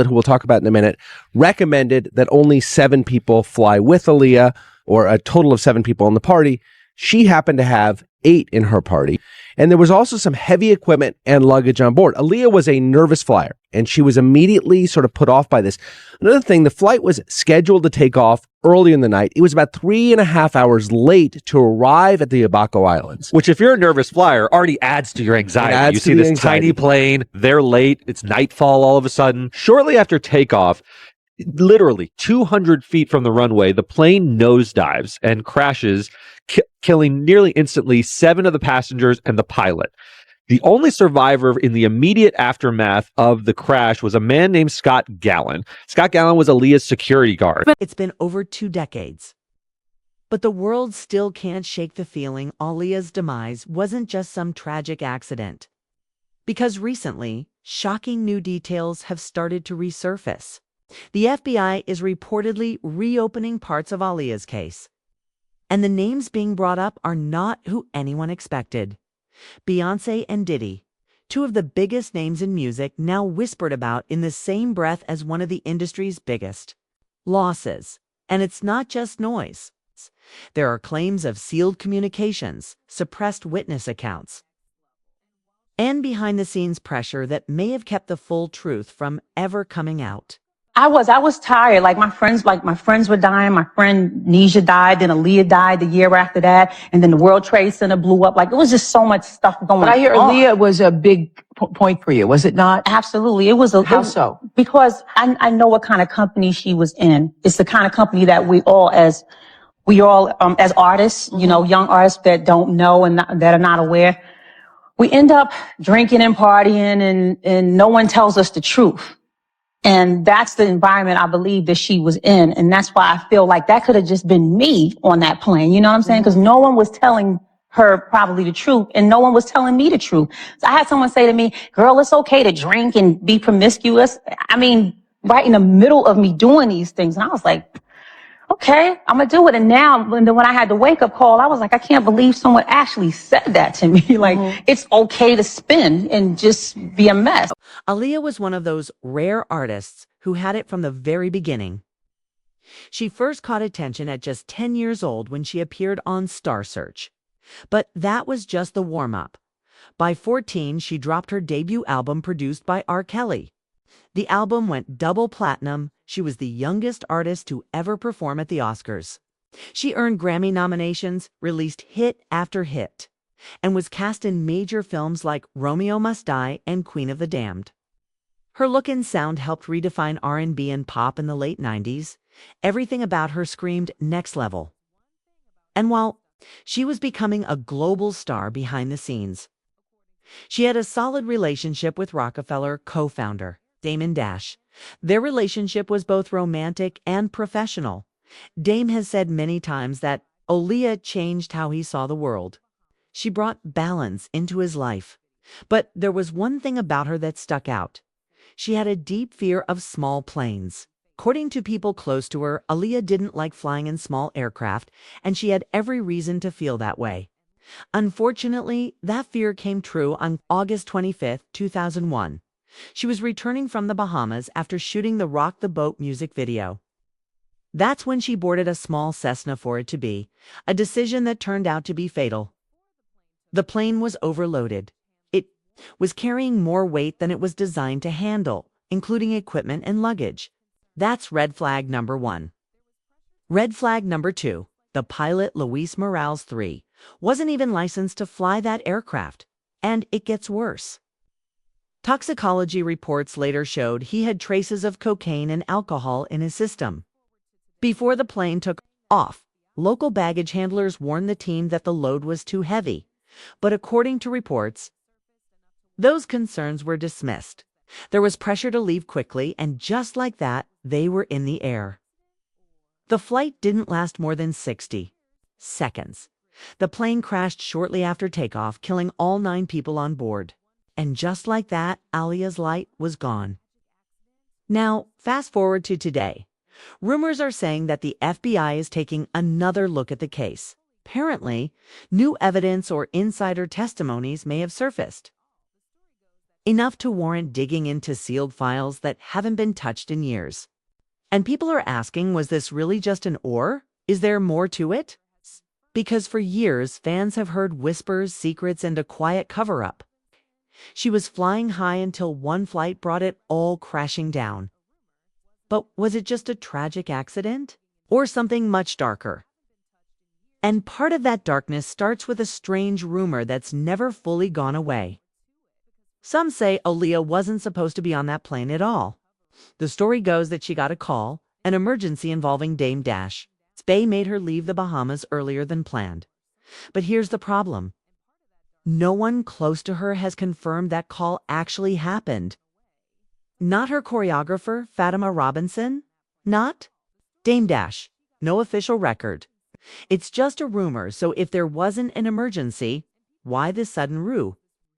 who we'll talk about in a minute, recommended that only 7 people fly with Aaliyah, or a total of 7 people in the party. She happened to have 8 in her party. And there was also some heavy equipment and luggage on board. Aaliyah was a nervous flyer, and she was immediately sort of put off by this. Another thing, the flight was scheduled to take off early in the night. It was about 3.5 hours late to arrive at the Abaco Islands. Which, if you're a nervous flyer, already adds to your anxiety. You see this tiny plane, they're late, it's nightfall all of a sudden. Shortly after takeoff, literally 200 feet from the runway, the plane nosedives and crashes, killing nearly instantly 7 of the passengers and the pilot. The only survivor in the immediate aftermath of the crash was a man named Scott Gallen. Scott Gallen was Aaliyah's security guard. It's been over 2 decades. But the world still can't shake the feeling Aaliyah's demise wasn't just some tragic accident. Because recently, shocking new details have started to resurface. The FBI is reportedly reopening parts of Aaliyah's case. And the names being brought up are not who anyone expected. Beyonce and Diddy, 2 of the biggest names in music, now whispered about in the same breath as one of the industry's biggest losses. And it's not just noise. There are claims of sealed communications, suppressed witness accounts, and behind-the-scenes pressure that may have kept the full truth from ever coming out. I was tired. My friends were dying. My friend Nisha died, then Aaliyah died the year after that, and then the World Trade Center blew up. It was just so much stuff going on. But I hear Aaliyah was a big point for you, was it not? Absolutely. It was How so? Because I know what kind of company she was in. It's the kind of company that we all as artists, young artists that don't know and that are not aware, we end up drinking and partying and no one tells us the truth. And that's the environment I believe that she was in. And that's why I feel like that could have just been me on that plane. You know what I'm saying? Because no one was telling her probably the truth and no one was telling me the truth. So I had someone say to me, girl, it's okay to drink and be promiscuous. I mean, right in the middle of me doing these things. And I was like, okay, I'm going to do it. And now when I had the wake up call, I was like, I can't believe someone actually said that to me. It's okay to spin and just be a mess. Aaliyah was one of those rare artists who had it from the very beginning. She first caught attention at just 10 years old when she appeared on Star Search. But that was just the warm-up. By 14, she dropped her debut album produced by R. Kelly. The album went double platinum. She was the youngest artist to ever perform at the Oscars. She earned Grammy nominations, released hit after hit, and was cast in major films like Romeo Must Die and Queen of the Damned. Her look and sound helped redefine R&B and pop in the late 90s. Everything about her screamed next level. And while she was becoming a global star behind the scenes, she had a solid relationship with Rockefeller co-founder Damon Dash. Their relationship was both romantic and professional. Dame has said many times that Aaliyah changed how he saw the world. She brought balance into his life. But there was one thing about her that stuck out. She had a deep fear of small planes. According to people close to her, Aaliyah didn't like flying in small aircraft, and she had every reason to feel that way. Unfortunately, that fear came true on August 25, 2001. She was returning from the Bahamas after shooting the Rock the Boat music video. That's when she boarded a small Cessna for it to be, a decision that turned out to be fatal. The plane was overloaded. It was carrying more weight than it was designed to handle, including equipment and luggage. That's red flag number 1. Red flag number 2, the pilot Luis Morales III wasn't even licensed to fly that aircraft. And it gets worse. Toxicology reports later showed he had traces of cocaine and alcohol in his system. Before the plane took off, local baggage handlers warned the team that the load was too heavy. But according to reports, those concerns were dismissed. There was pressure to leave quickly, and just like that, they were in the air. The flight didn't last more than 60 seconds. The plane crashed shortly after takeoff, killing all 9 people on board. And just like that, Aaliyah's light was gone. Now, fast forward to today. Rumors are saying that the FBI is taking another look at the case. Apparently, new evidence or insider testimonies may have surfaced. enough to warrant digging into sealed files that haven't been touched in years. And people are asking, was this really just an or? Is there more to it? Because for years, fans have heard whispers, secrets, and a quiet cover-up. She was flying high until one flight brought it all crashing down. But was it just a tragic accident? Or something much darker? And part of that darkness starts with a strange rumor that's never fully gone away. Some say Aaliyah wasn't supposed to be on that plane at all. The story goes that she got a call, an emergency involving Dame Dash. Bay made her leave the Bahamas earlier than planned. But here's the problem. No one close to her has confirmed that call actually happened. Not her choreographer, Fatima Robinson. Not Dame Dash. No official record. It's just a rumor, so if there wasn't an emergency, why this sudden ruse?